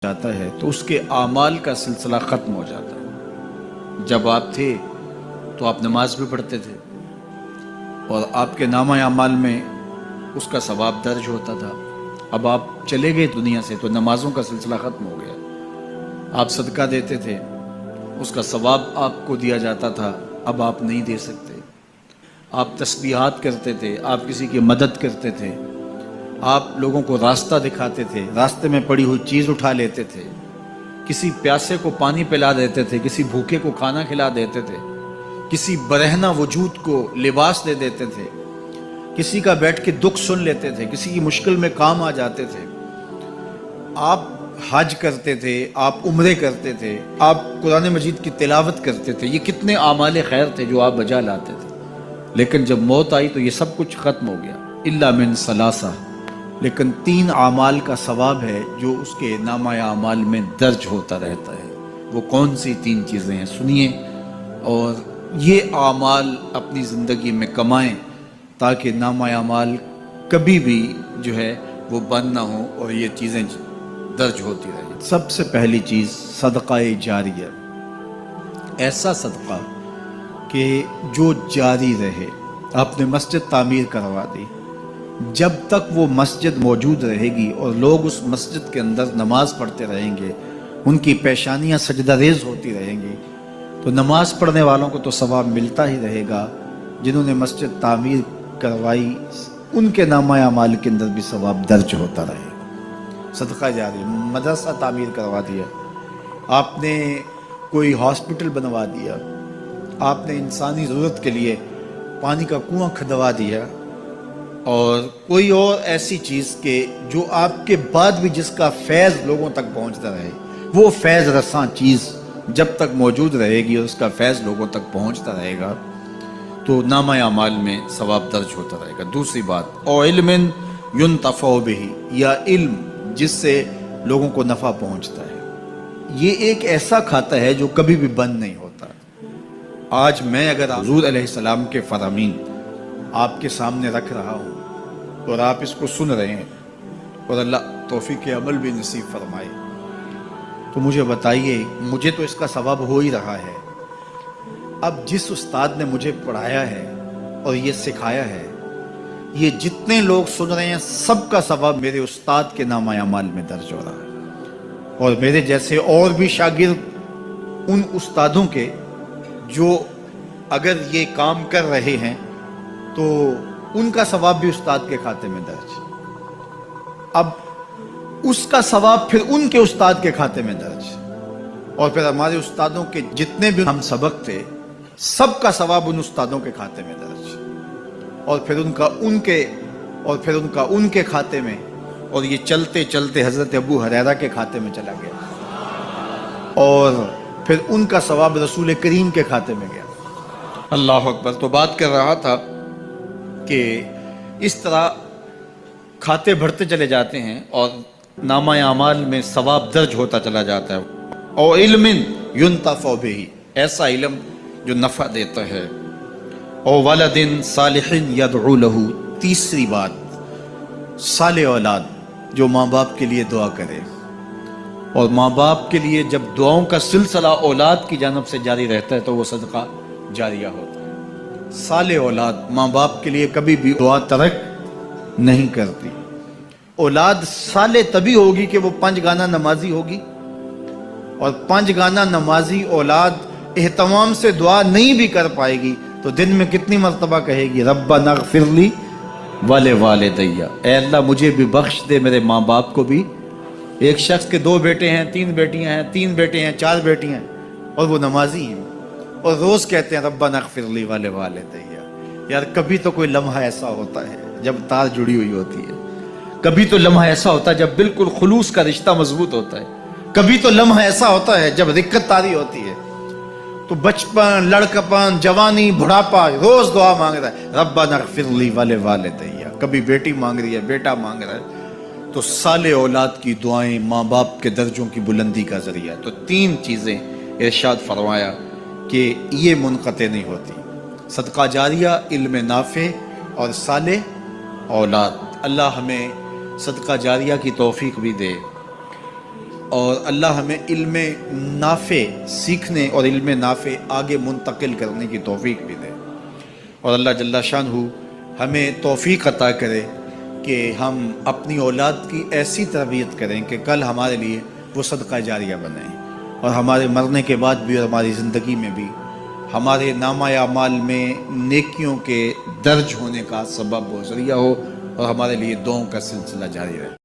جاتا ہے تو اس کے اعمال کا سلسلہ ختم ہو جاتا ہے۔ جب آپ تھے تو آپ نماز بھی پڑھتے تھے اور آپ کے نامہ اعمال میں اس کا ثواب درج ہوتا تھا۔ اب آپ چلے گئے دنیا سے تو نمازوں کا سلسلہ ختم ہو گیا۔ آپ صدقہ دیتے تھے، اس کا ثواب آپ کو دیا جاتا تھا، اب آپ نہیں دے سکتے۔ آپ تسبیحات کرتے تھے، آپ کسی کی مدد کرتے تھے، آپ لوگوں کو راستہ دکھاتے تھے، راستے میں پڑی ہوئی چیز اٹھا لیتے تھے، کسی پیاسے کو پانی پلا دیتے تھے، کسی بھوکے کو کھانا کھلا دیتے تھے، کسی برہنہ وجود کو لباس دے دیتے تھے، کسی کا بیٹھ کے دکھ سن لیتے تھے، کسی کی مشکل میں کام آ جاتے تھے۔ آپ حج کرتے تھے، آپ عمرے کرتے تھے، آپ قرآن مجید کی تلاوت کرتے تھے، یہ کتنے اعمال خیر تھے جو آپ بجا لاتے تھے۔ لیکن جب موت آئی تو یہ سب کچھ ختم ہو گیا، الا من ثلاثہ، لیکن 3 اعمال کا ثواب ہے جو اس کے نامہ اعمال میں درج ہوتا رہتا ہے۔ وہ کون سی 3 چیزیں ہیں سنیے، اور یہ اعمال اپنی زندگی میں کمائیں تاکہ نامہ اعمال کبھی بھی جو ہے وہ بند نہ ہو اور یہ چیزیں درج ہوتی رہیں۔ سب سے پہلی چیز صدقہ جاریہ، ایسا صدقہ کہ جو جاری رہے۔ آپ نے مسجد تعمیر کروا دی، جب تک وہ مسجد موجود رہے گی اور لوگ اس مسجد کے اندر نماز پڑھتے رہیں گے، ان کی پیشانیاں سجدہ ریز ہوتی رہیں گی، تو نماز پڑھنے والوں کو تو ثواب ملتا ہی رہے گا، جنہوں نے مسجد تعمیر کروائی ان کے نامہ اعمال کے اندر بھی ثواب درج ہوتا رہے گا۔ صدقہ جاری، مدرسہ تعمیر کروا دیا، آپ نے کوئی ہاسپٹل بنوا دیا، آپ نے انسانی ضرورت کے لیے پانی کا کنواں کھدوا دیا، اور کوئی اور ایسی چیز کہ جو آپ کے بعد بھی جس کا فیض لوگوں تک پہنچتا رہے، وہ فیض رساں چیز جب تک موجود رہے گی اور اس کا فیض لوگوں تک پہنچتا رہے گا تو نامہ اعمال میں ثواب درج ہوتا رہے گا۔ دوسری بات، او علم ینتفع بہ، یا علم جس سے لوگوں کو نفع پہنچتا ہے۔ یہ ایک ایسا کھاتا ہے جو کبھی بھی بند نہیں ہوتا۔ آج میں اگر حضور علیہ السلام کے فرامین آپ کے سامنے رکھ رہا ہوں اور آپ اس کو سن رہے ہیں، اور اللہ توفیق عمل بھی نصیب فرمائے، تو مجھے بتائیے، مجھے تو اس کا ثواب ہو ہی رہا ہے۔ اب جس استاد نے مجھے پڑھایا ہے اور یہ سکھایا ہے، یہ جتنے لوگ سن رہے ہیں سب کا ثواب میرے استاد کے نامہ اعمال میں درج ہو رہا ہے، اور میرے جیسے اور بھی شاگرد ان استادوں کے جو اگر یہ کام کر رہے ہیں تو ان کا ثواب بھی استاد کے کھاتے میں درج۔ اب اس کا ثواب پھر ان کے استاد کے کھاتے میں درج، اور پھر ہمارے استادوں کے جتنے بھی ہم سبق تھے سب کا ثواب ان استادوں کے کھاتے میں درج، اور پھر ان کا ان کے کھاتے میں، اور یہ چلتے چلتے حضرت ابو ہریرہ کے کھاتے میں چلا گیا، اور پھر ان کا ثواب رسول کریم کے کھاتے میں گیا۔ اللہ اکبر۔ تو بات کر رہا تھا کہ اس طرح کھاتے بڑھتے چلے جاتے ہیں اور نامہ اعمال میں ثواب درج ہوتا چلا جاتا ہے۔ او علم ینتفع بہ، ایسا علم جو نفع دیتا ہے۔ او ولد صالح یدعو لہ، تیسری بات، صالح اولاد جو ماں باپ کے لیے دعا کرے، اور ماں باپ کے لیے جب دعاؤں کا سلسلہ اولاد کی جانب سے جاری رہتا ہے تو وہ صدقہ جاریہ ہوتا ہے۔ صالح اولاد ماں باپ کے لیے کبھی بھی دعا ترک نہیں کرتی۔ اولاد صالح تبھی ہوگی کہ وہ 5 گانا نمازی ہوگی، اور 5 گانا نمازی اولاد اہتمام سے دعا نہیں بھی کر پائے گی تو دن میں کتنی مرتبہ کہے گی، ربنا اغفر لی ولوالدی، اے اللہ مجھے بھی بخش دے، میرے ماں باپ کو بھی۔ ایک شخص کے 2 بیٹے ہیں، 3 بیٹیاں ہیں، 3 بیٹے ہیں، 4 بیٹیاں ہیں، اور وہ نمازی ہیں، اور روز کہتے ہیں ربنا اغفر لی ولوالدی۔ یار کبھی تو کوئی لمحہ ایسا ہوتا ہے جب تار جڑی ہوئی ہوتی ہے، کبھی تو لمحہ ایسا ہوتا ہے جب بالکل خلوص کا رشتہ مضبوط ہوتا ہے، کبھی تو لمحہ ایسا ہوتا ہے جب رقت طاری ہوتی ہے۔ تو بچپن، لڑکپن، جوانی، بڑھاپا، روز دعا مانگ رہا ہے ربنا اغفر لی ولوالدی، کبھی بیٹی مانگ رہی ہے، بیٹا مانگ رہا ہے۔ تو صالح اولاد کی دعائیں ماں باپ کے درجوں کی بلندی کا ذریعہ ہے۔ تو 3 چیزیں ارشاد فرمایا کہ یہ منقطع نہیں ہوتی، صدقہ جاریہ، علم نافع، اور صالح اولاد۔ اللہ ہمیں صدقہ جاریہ کی توفیق بھی دے۔ اور اللہ ہمیں علم نافع سیکھنے اور علم نافع آگے منتقل کرنے کی توفیق بھی دے، اور اللہ جل شانہ ہمیں توفیق عطا کرے کہ ہم اپنی اولاد کی ایسی تربیت کریں کہ کل ہمارے لیے وہ صدقہ جاریہ بنیں، اور ہمارے مرنے کے بعد بھی اور ہماری زندگی میں بھی ہمارے نامہ اعمال میں نیکیوں کے درج ہونے کا سبب و ذریعہ ہو، اور ہمارے لیے دعاؤں کا سلسلہ جاری رہے۔